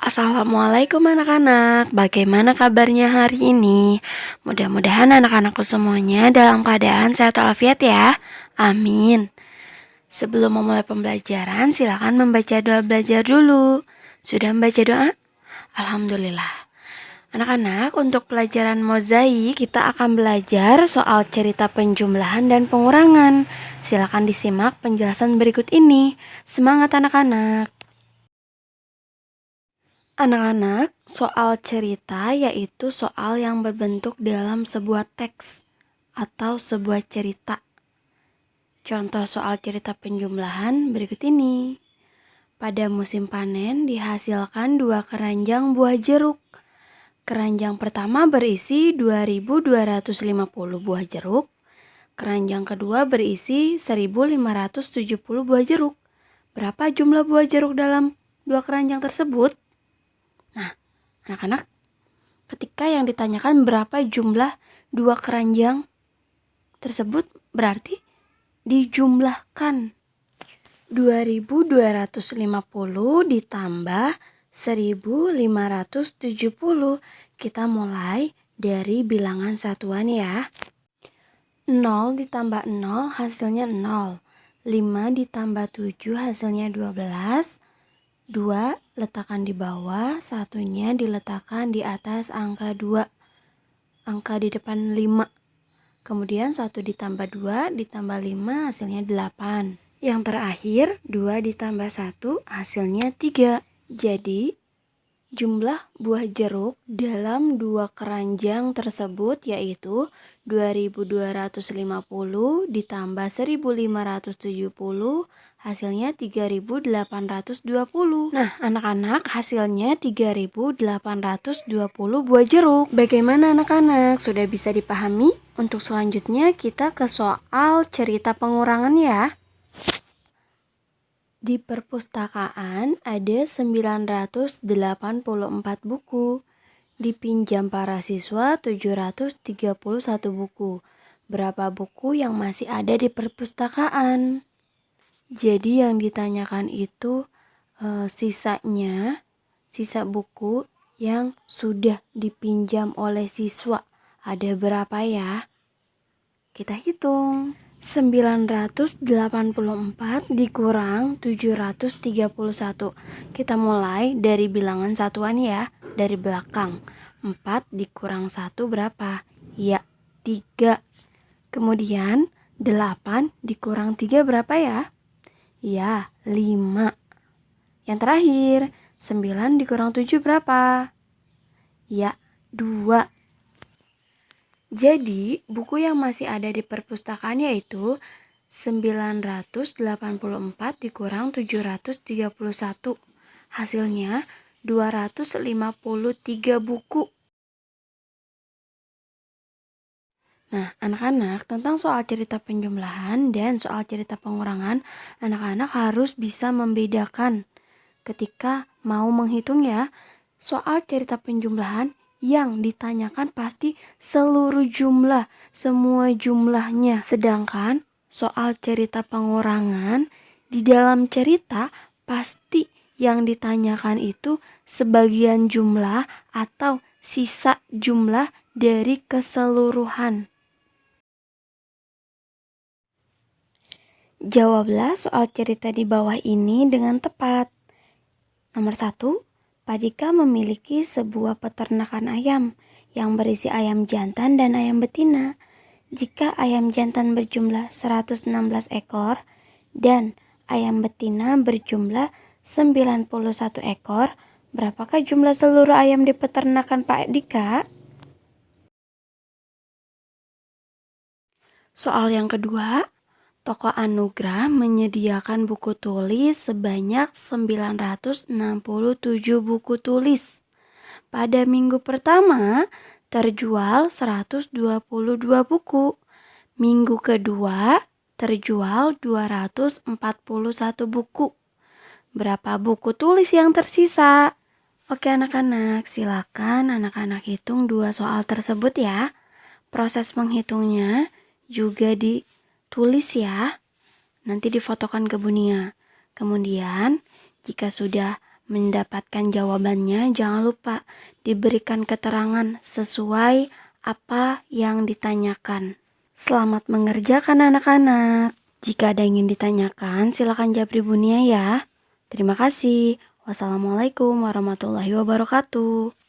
Assalamualaikum anak-anak, bagaimana kabarnya hari ini? Mudah-mudahan anak-anakku semuanya dalam keadaan sehat walafiat ya. Amin. Sebelum memulai pembelajaran, silakan membaca doa belajar dulu. Sudah membaca doa? Alhamdulillah. Anak-anak, untuk pelajaran mozaik kita akan belajar soal cerita penjumlahan dan pengurangan. Silakan disimak penjelasan berikut ini. Semangat anak-anak! Anak-anak, soal cerita yaitu soal yang berbentuk dalam sebuah teks atau sebuah cerita. Contoh soal cerita penjumlahan berikut ini. Pada musim panen dihasilkan 2 keranjang buah jeruk. Keranjang pertama berisi 2.250 buah jeruk. Keranjang kedua berisi 1.570 buah jeruk. Berapa jumlah buah jeruk dalam 2 keranjang tersebut? Nah, anak-anak, ketika yang ditanyakan berapa jumlah 2 keranjang tersebut, berarti dijumlahkan. 2.250 ditambah 1.570. Kita mulai dari bilangan satuan ya. 0 ditambah 0 hasilnya 0. 5 ditambah 7 hasilnya 12. 2 letakkan di bawah, satunya diletakkan di atas angka 2. Angka di depan 5. Kemudian 1 ditambah 2 ditambah 5 hasilnya 8. Yang terakhir 2 ditambah 1 hasilnya 3. Jadi jumlah buah jeruk dalam 2 keranjang tersebut yaitu 2.250 ditambah 1.570 hasilnya 3.820. Nah, anak-anak, hasilnya 3.820 buah jeruk. Bagaimana anak-anak? Sudah bisa dipahami? Untuk selanjutnya kita ke soal cerita pengurangan ya. Di perpustakaan ada 984 buku. Dipinjam para siswa 731 buku. Berapa buku yang masih ada di perpustakaan? Jadi yang ditanyakan itu sisa buku yang sudah dipinjam oleh siswa. Ada berapa ya? Kita hitung. 984 dikurang 731. Kita mulai dari bilangan satuan ya, dari belakang. 4 dikurang 1 berapa? Ya, 3. Kemudian 8 dikurang 3 berapa ya? Ya, 5. Yang terakhir, 9 dikurang 7 berapa? Ya, 2. Jadi, buku yang masih ada di perpustakaan yaitu 984 dikurang 731. Hasilnya 253 buku. Nah, anak-anak, tentang soal cerita penjumlahan dan soal cerita pengurangan, anak-anak harus bisa membedakan ketika mau menghitung ya. Soal cerita penjumlahan yang ditanyakan pasti seluruh jumlah, semua jumlahnya. Sedangkan soal cerita pengurangan, di dalam cerita pasti yang ditanyakan itu sebagian jumlah atau sisa jumlah dari keseluruhan. Jawablah soal cerita di bawah ini dengan tepat. Nomor 1, Pak Dika memiliki sebuah peternakan ayam yang berisi ayam jantan dan ayam betina. Jika ayam jantan berjumlah 116 ekor dan ayam betina berjumlah 91 ekor, berapakah jumlah seluruh ayam di peternakan Pak Dika? Soal yang kedua, Toko Anugrah menyediakan buku tulis sebanyak 967 buku tulis. Pada minggu pertama, terjual 122 buku. Minggu kedua, terjual 241 buku. Berapa buku tulis yang tersisa? Oke anak-anak, silakan anak-anak hitung 2 soal tersebut ya. Proses menghitungnya juga ditulis ya, nanti difotokan ke Bunia. Kemudian jika sudah mendapatkan jawabannya, jangan lupa diberikan keterangan sesuai apa yang ditanyakan. Selamat mengerjakan anak-anak. Jika ada yang ingin ditanyakan, silakan Japri Bunia ya. Terima kasih. Wassalamualaikum warahmatullahi wabarakatuh.